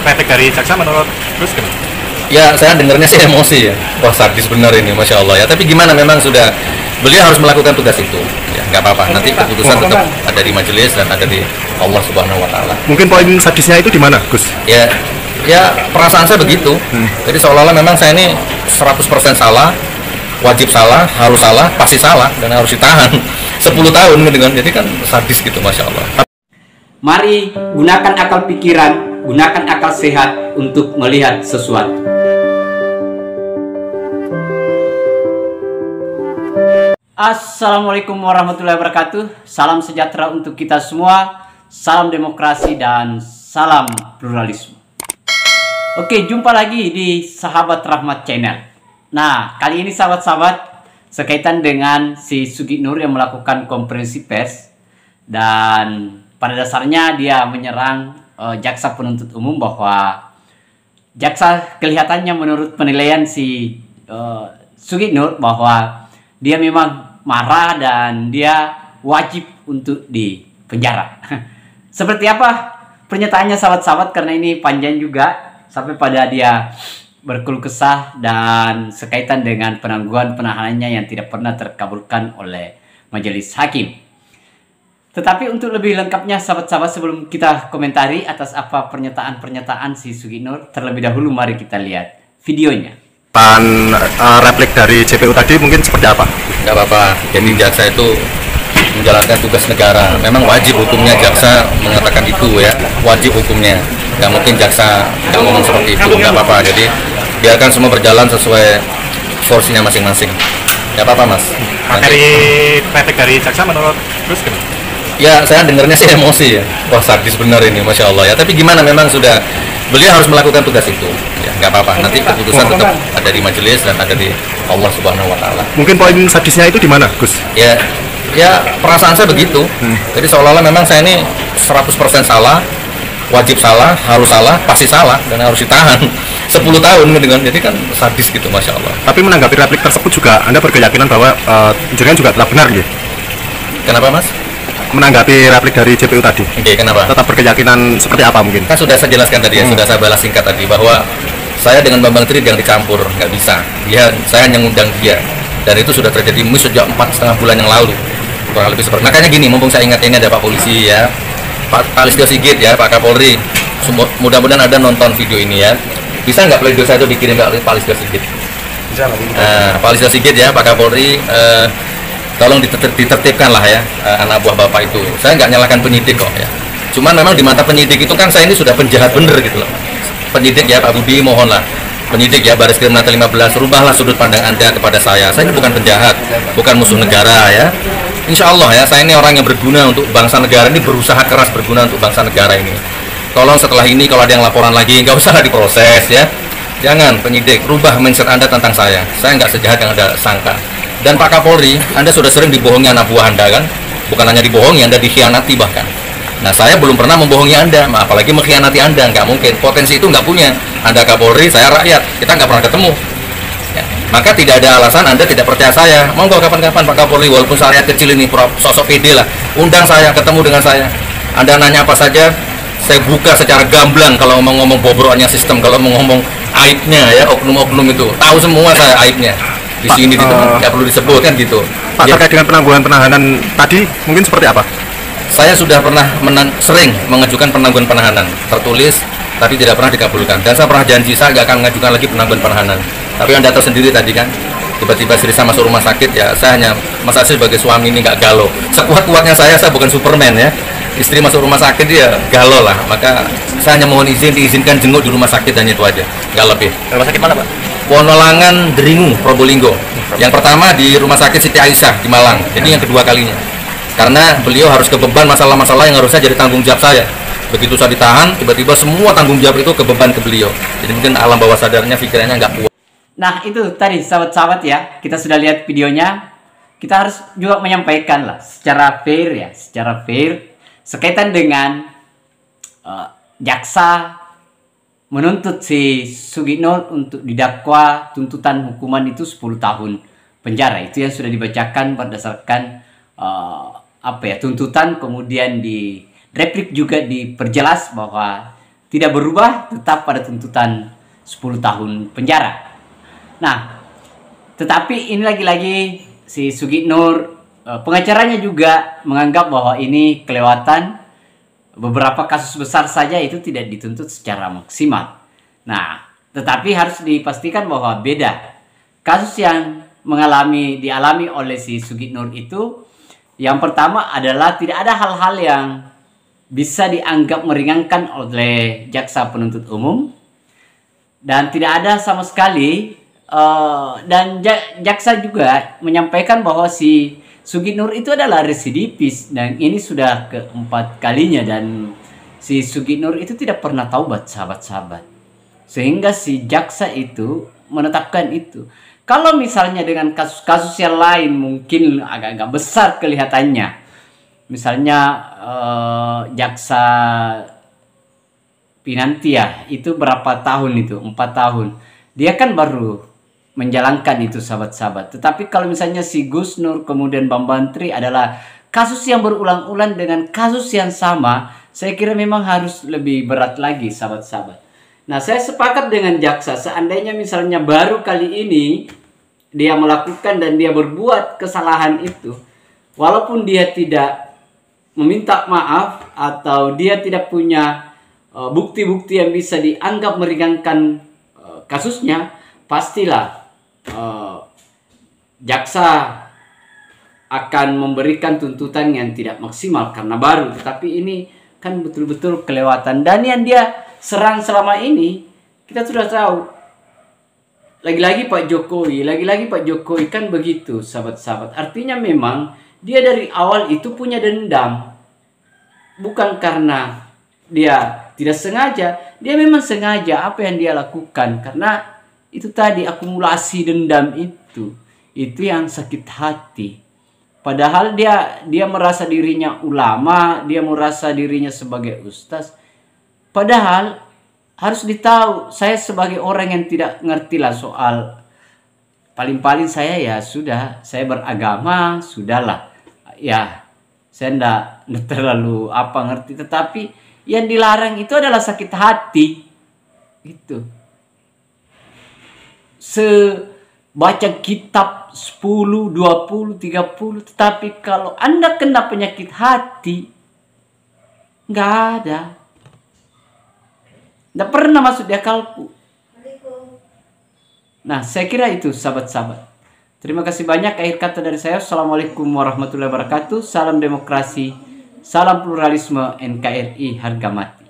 replik dari jaksa menurut Gus gimana? Ya, saya dengarnya sih emosi ya. Wah, sadis benar ini, Masya Allah ya. Tapi gimana, memang sudah beliau harus melakukan tugas itu. Ya, nggak apa-apa. Nanti keputusan tetap ada di majelis dan ada di Allah Subhanahu Wa Taala. Mungkin poin sadisnya itu di mana, Gus? Ya, perasaan saya begitu. Jadi seolah-olah memang saya ini 100% salah, wajib salah, harus salah, pasti salah, dan harus ditahan 10 tahun dengan. Jadi kan sadis gitu, Masya Allah. Mari gunakan akal pikiran, gunakan akal sehat untuk melihat sesuatu. Assalamualaikum warahmatullahi wabarakatuh. Salam sejahtera untuk kita semua. Salam demokrasi dan salam pluralisme. Oke, jumpa lagi di Sahabat Rahmat Channel. Nah, kali ini sahabat-sahabat, sekaitan dengan si Sugih Nur yang melakukan konferensi pers, dan pada dasarnya dia menyerang jaksa penuntut umum bahwa jaksa kelihatannya menurut penilaian si Sugih Nur bahwa dia memang marah dan dia wajib untuk dipenjara. Seperti apa pernyataannya sahabat-sahabat, karena ini panjang juga sampai pada dia berkeluh kesah dan sekaitan dengan penangguhan penahanannya yang tidak pernah terkabulkan oleh majelis hakim. Tetapi untuk lebih lengkapnya sahabat-sahabat, sebelum kita komentari atas apa pernyataan-pernyataan si Sugih Nur, terlebih dahulu mari kita lihat videonya. Replik dari JPU tadi mungkin seperti apa? Nggak apa-apa. Jadi jaksa itu menjalankan tugas negara. Memang wajib hukumnya jaksa mengatakan itu ya. Wajib hukumnya. Nggak mungkin jaksa nggak ngomong seperti itu. Nggak apa-apa. Jadi biarkan semua berjalan sesuai porsinya masing-masing. Nggak apa-apa, Mas. Materi replik dari jaksa menurut Gus gimana? Ya, saya dengarnya sih emosi ya. Wah, sadis benar ini, Masya Allah ya. Tapi gimana, memang sudah beliau harus melakukan tugas itu. Ya, nggak apa-apa. Nanti keputusan tetap ada di majelis dan ada di Allah Subhanahu Wa Taala. Mungkin poin sadisnya itu di mana, Gus? Ya, perasaan saya begitu. Jadi seolah-olah memang saya ini 100% salah, wajib salah, harus salah, pasti salah, dan harus ditahan 10 tahun dengan. Jadi kan sadis gitu, Masya Allah. Tapi menanggapi replik tersebut juga Anda berkeyakinan bahwa jenengan juga telah benar, gitu? Kenapa, Mas? Menanggapi replik dari JPU tadi. Oke, kenapa? Tetap berkeyakinan seperti apa mungkin? Kan sudah saya jelaskan tadi ya, sudah saya balas singkat tadi bahwa saya dengan Bambang Tri yang dicampur, nggak bisa. Saya hanya ngundang dia, dan itu sudah terjadi sejak 4,5 bulan yang lalu, kurang lebih seperti. Makanya gini, mumpung saya ingat ini ada Pak Polisi ya, Pak Listio Sigit ya, Pak Kapolri, mudah-mudahan ada nonton video ini ya. Bisa nggak video saya itu dikirim ke Pak Listio Sigit? Bisa, Pak Listio Sigit ya, Pak Kapolri, tolong ditertibkan lah ya anak buah bapak itu. Saya nggak nyalakan penyidik kok ya. Cuman memang di mata penyidik itu kan saya ini sudah penjahat bener gitu loh. Penyidik ya Pak Budi, mohonlah. Penyidik ya Baris Krim Nata 15, rubahlah sudut pandang Anda kepada saya. Saya ini bukan penjahat, bukan musuh negara ya. Insya Allah ya, saya ini orang yang berguna untuk bangsa negara ini, berusaha keras berguna untuk bangsa negara ini. Tolong setelah ini kalau ada yang laporan lagi, nggak usah diproses ya. Jangan penyidik, rubah mindset Anda tentang saya. Saya nggak sejahat yang Anda sangka. Dan Pak Kapolri, Anda sudah sering dibohongi anak buah Anda kan? Bukan hanya dibohongi, Anda dikhianati bahkan. Nah, saya belum pernah membohongi Anda, apalagi mengkhianati Anda. Nggak mungkin, potensi itu nggak punya. Anda Kapolri, saya rakyat, kita nggak pernah ketemu ya. Maka tidak ada alasan Anda tidak percaya saya. Monggo kapan-kapan Pak Kapolri, walaupun saya kecil ini, sosok pede lah, undang saya, ketemu dengan saya. Anda nanya apa saja, saya buka secara gamblang. Kalau mau ngomong bobroannya sistem, kalau mau ngomong aibnya ya, oknum-oknum itu, tahu semua saya aibnya. Di sini nggak perlu disebut kan gitu. Pak, terkait dengan penangguhan penahanan tadi mungkin seperti apa? Saya sudah pernah sering mengajukan penangguhan penahanan tertulis, tapi tidak pernah dikabulkan. Dan saya pernah janji saya nggak akan mengajukan lagi penangguhan penahanan. Tapi Anda tahu sendiri tadi kan, tiba-tiba Sri Risa masuk rumah sakit ya. Saya hanya, Mas Asri sebagai suami ini nggak galau. Sekuat-kuatnya saya bukan Superman ya. Istri masuk rumah sakit dia galau lah. Maka saya hanya mohon izin, diizinkan jenguk di rumah sakit, dan itu aja, nggak lebih. Rumah sakit mana, Pak? Wonolangan, Deringu, Probolinggo. Yang pertama di Rumah Sakit Siti Aisyah di Malang. Jadi yang kedua kalinya. Karena beliau harus kebeban masalah-masalah yang harusnya jadi tanggung jawab saya. Begitu saya ditahan, tiba-tiba semua tanggung jawab itu kebeban ke beliau. Jadi mungkin alam bawah sadarnya, pikirannya nggak kuat. Nah, itu tadi sahabat-sahabat ya, kita sudah lihat videonya. Kita harus juga menyampaikan lah secara fair ya, secara fair sekaitan dengan jaksa menuntut si Sugih Nur untuk didakwa tuntutan hukuman itu 10 tahun penjara. Itu yang sudah dibacakan berdasarkan tuntutan, kemudian di replik juga diperjelas bahwa tidak berubah, tetap pada tuntutan 10 tahun penjara. Nah, tetapi ini lagi-lagi si Sugitnur, pengacaranya juga menganggap bahwa ini kelewatan. Beberapa kasus besar saja itu tidak dituntut secara maksimal. Nah, tetapi harus dipastikan bahwa beda. Kasus yang dialami oleh si Sugitnur itu, yang pertama adalah tidak ada hal-hal yang bisa dianggap meringankan oleh jaksa penuntut umum, dan tidak ada sama sekali, dan jaksa juga menyampaikan bahwa si Sugitnur itu adalah residivis, dan ini sudah keempat kalinya, dan si Sugitnur itu tidak pernah taubat, sahabat-sahabat. Sehingga si jaksa itu menetapkan itu. Kalau misalnya dengan kasus-kasus yang lain mungkin agak-agak besar kelihatannya. Misalnya jaksa Pinantia itu berapa tahun itu? 4 tahun. Dia kan baru menjalankan itu, sahabat-sahabat. Tetapi kalau misalnya si Gus Nur kemudian Bambang Tri adalah kasus yang berulang-ulang dengan kasus yang sama, saya kira memang harus lebih berat lagi, sahabat-sahabat. Nah, saya sepakat dengan jaksa, seandainya misalnya baru kali ini dia melakukan dan dia berbuat kesalahan itu, walaupun dia tidak meminta maaf atau dia tidak punya bukti-bukti yang bisa dianggap meringankan kasusnya, pastilah jaksa akan memberikan tuntutan yang tidak maksimal karena baru. Tetapi ini kan betul-betul kelewatan, dan yang dia serang selama ini kita sudah tahu. Lagi-lagi Pak Jokowi kan begitu, sahabat-sahabat. Artinya memang dia dari awal itu punya dendam, bukan karena dia tidak sengaja, dia memang sengaja apa yang dia lakukan, karena itu tadi akumulasi dendam itu yang sakit hati. Padahal dia merasa dirinya ulama, dia merasa dirinya sebagai ustaz. Padahal harus ditahu, saya sebagai orang yang tidak ngerti lah soal, paling-paling saya ya sudah, saya beragama, sudahlah. Ya, saya enggak terlalu ngerti, tetapi yang dilarang itu adalah sakit hati. Gitu. Baca kitab 10, 20, 30, tetapi kalau Anda kena penyakit hati, nggak ada. Nggak pernah masuk di akalku. Nah, saya kira itu, sahabat-sahabat. Terima kasih banyak. Akhir kata dari saya, Assalamualaikum warahmatullahi wabarakatuh. Salam demokrasi, salam pluralisme, NKRI harga mati.